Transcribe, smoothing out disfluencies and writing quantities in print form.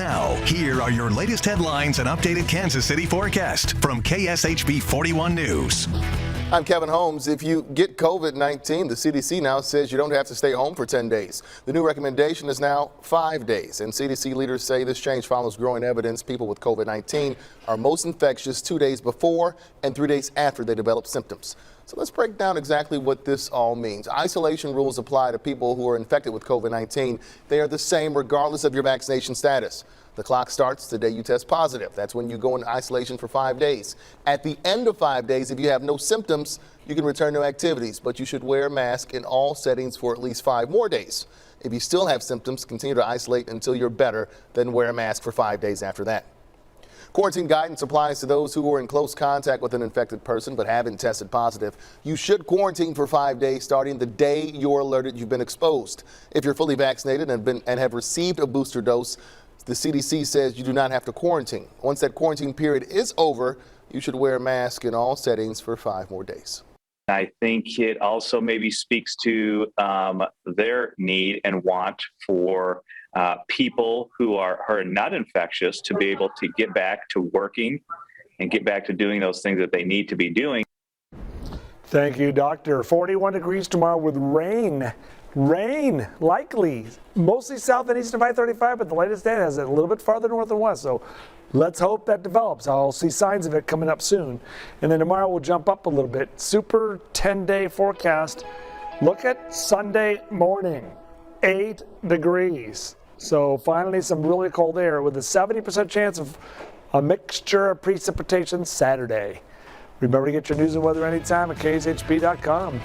Now, here are your latest headlines and updated Kansas City forecast from KSHB 41 News. I'm Kevin Holmes. If you get COVID-19, the CDC now says you don't have to stay home for 10 days. The new recommendation is now 5 days, and CDC leaders say this change follows growing evidence people with COVID-19 are most infectious 2 days before and 3 days after they develop symptoms. So let's break down exactly what this all means. Isolation rules apply to people who are infected with COVID-19. They are the same regardless of your vaccination status. The clock starts the day you test positive. That's when you go into isolation for 5 days. At the end of 5 days, if you have no symptoms, you can return to activities, but you should wear a mask in all settings for at least 5 more days. If you still have symptoms, continue to isolate until you're better, then wear a mask for 5 days after that. Quarantine guidance applies to those who were in close contact with an infected person but haven't tested positive. You should quarantine for 5 days starting the day you're alerted you've been exposed. If you're fully vaccinated and have received a booster dose, the CDC says you do not have to quarantine. Once that quarantine period is over, you should wear a mask in all settings for 5 more days. I think it also maybe speaks to their need and want for people who are not infectious to be able to get back to working and get back to doing those things that they need to be doing. Thank you, Doctor. 41 degrees tomorrow with rain. Rain, likely. Mostly south and east of I-35, but the latest data has it a little bit farther north and west. So let's hope that develops. I'll see signs of it coming up soon. And then tomorrow we'll jump up a little bit. Super 10-day forecast. Look at Sunday morning, 8 degrees. So finally some really cold air with a 70% chance of a mixture of precipitation Saturday. Remember to get your news and weather anytime at KSHB.com.